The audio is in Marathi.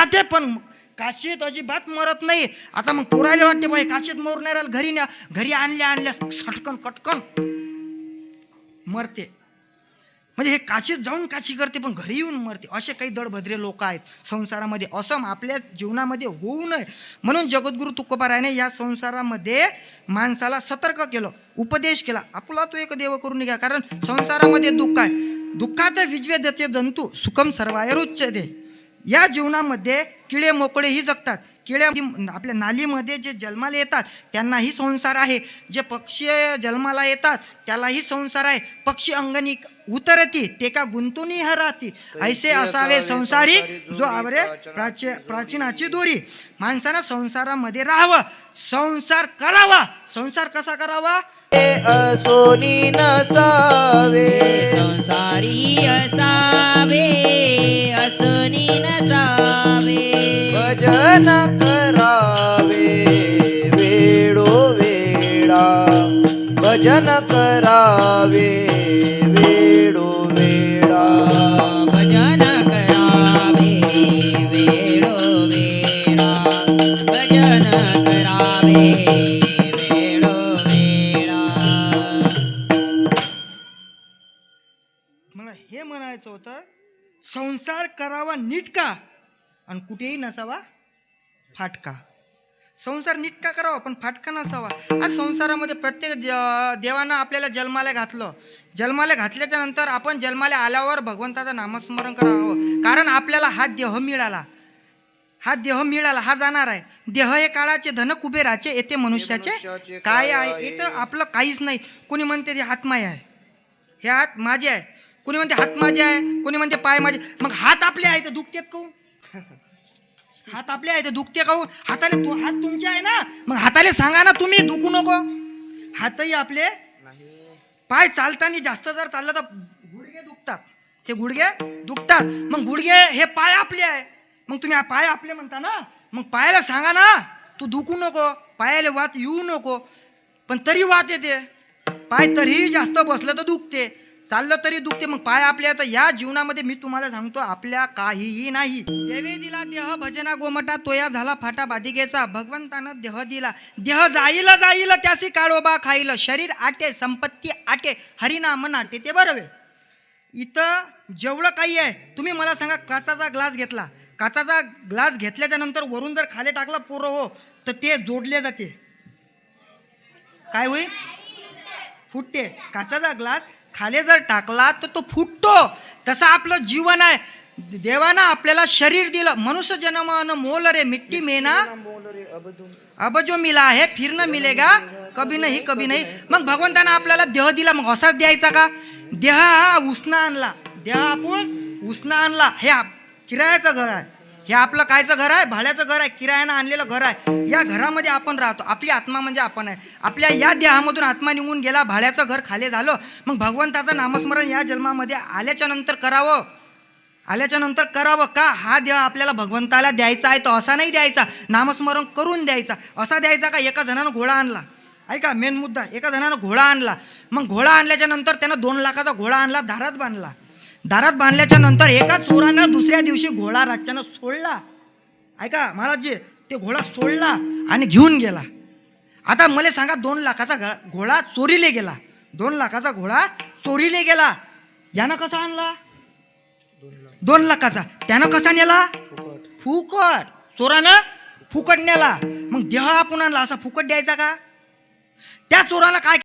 राहते पण काशीत अजिबात मरत नाही. आता मग पोरायला वाटते बाई काशीत मरून नाही राहिलं, घरी आणल्या सटकन कटकन मरते. म्हणजे हे काशीत जाऊन काशी करते पण घरी येऊन मरते. असे काही दडभद्रे लोक आहेत संसारामध्ये. असं आपल्या जीवनामध्ये होऊ नये म्हणून जगद्गुरु तुकोबारायाने या संसारामध्ये माणसाला सतर्क केलं, उपदेश केला. आपला तो एक देव करून घ्या, कारण संसारामध्ये दुःख आहे. दुःखात विज्वेदते जंतू सुखम सर्वाय रुच्यते. या जीवनामध्ये किडे मोकळेही जगतात. किडे आपल्या नालीमध्ये जे जन्माला येतात त्यांनाही संसार आहे. जे पक्षी जन्माला येतात त्यालाही संसार आहे. पक्षी अंगणी उतरती ते का गुंतुनी हराती, ऐसे असावे संसारी जो आवरे प्राचीनाची दोरी. माणसानं संसारामध्ये राहावं, संसार करावा. संसार कसा करावा? असोनी नसावे संसारी असावे, असोनी नसावे. भजन करावे वेळोवेळा, भजन करावे वेळोवेळा. भजन करावे वेळोवेळा, भजन करावे वेळोवेळा. मला हे म्हणायचं होतं, संसार करावा नीट का आणि कुठेही नसावा फाटका. संसार नीट का करावा पण फाटका नसावा. आज संसारामध्ये प्रत्येक देवानं आपल्याला जन्माला घातलं. जन्माला घातल्याच्या नंतर आपण जन्माला आल्यावर भगवंताचं नामस्मरण करावं, कारण आपल्याला हा देह मिळाला. हा देह मिळाला, हा जाणार आहे. देह हे काळाचे, धन कुबेराचे, येते मनुष्याचे काय आहे. इथं आपलं काहीच नाही. कोणी म्हणते ते हात माय आहे, हे हात माझे आहे. कोणी म्हणते हात माझे आहे, कोणी म्हणते पाय माझे. मग हात आपले आहे तर दुखतेत काहून? हात आपले आहे तर दुखते काहून? हाताने हात तुमचे आहे ना, मग हाताले सांगा ना तुम्ही दुखू नको. हातही आपले. पाय चालताना जास्त जर चाललं तर गुडघे दुखतात. हे गुडघे दुखतात. मग गुडघे हे पाय आपले आहे, मग तुम्ही पाय आपले म्हणता ना, मग पायाला सांगा ना तू दुखू नको, पायाला वात येऊ नको. पण तरी वात येते. पाय तरीही जास्त बसलं तर दुखते, चाललं तरी दुखते. मग पाय आपल्या. तर या जीवनामध्ये मी तुम्हाला सांगतो आपल्या काहीही नाही. देवे दिला देह भजना गोमटा, तोया झाला फाटा बाधिकेचा. भगवंतानं देह दिला, देह जाईल जाईल त्यासी काळोबा खाईल. शरीर आटे संपत्ती आटे, हरिनाम नाटे ते बरोबर. इथं जेवढं काही आहे, तुम्ही मला सांगा, काचाचा ग्लास घेतला, काचाचा ग्लास घेतल्याच्या नंतर वरून जर खाली टाकला पोरं हो तर ते जोडले जाते, काय होईल? फुटते. काचाचा ग्लास खाली जर टाकला तर तो फुटतो. तसं आपलं जीवन आहे. देवानं आपल्याला शरीर दिलं. मनुष्य जन्म मोल रे मिट्टी में ना अब जो मिला है फिर न मिलेगा कभी नाही कभी नाही. मग भगवंतानं आपल्याला देह दिला, मग असाच द्यायचा का? देह हा उसना आणला, देह आपण उसना आणला. हे किरायाचं घर आहे, हे आपलं कायचं घर आहे? भाड्याचं घर आहे, किरायानं आणलेलं घर आहे. या घरामध्ये आपण राहतो. आपली आत्मा म्हणजे आपण आहे. आपल्या या देहामधून आत्मा निघून गेला, भाड्याचं घर खाली झालं. मग भगवंताचं नामस्मरण या जन्मामध्ये आल्याच्या नंतर करावं, आल्याच्या नंतर करावं का? हा देह आपल्याला भगवंताला द्यायचा आहे, तो असा नाही द्यायचा, नामस्मरण करून द्यायचा. असा द्यायचा का? एका जणानं घोडा आणला, ऐका मेन मुद्दा, एका जणानं घोडा आणला. मग घोडा आणल्याच्या नंतर त्यानं 2 लाखाचा घोडा आणला, दारात बांधला. दारात बांधल्याच्या नंतर एका चोरानं दुसऱ्या दिवशी घोडा रातच्यानं सोडला. ऐका महाराजजी, ते घोडा सोडला आणि घेऊन गेला. आता मला सांगा, 2 लाखाचा घोडा चोरीले गेला, 2 लाखाचा घोडा चोरीले गेला. यानं कसा आणला? 2 लाखाचा. त्यानं कसा नेला? फुकट. चोरानं फुकट नेला. मग देह आपण आणला, असा फुकट द्यायचा का? त्या चोराला काय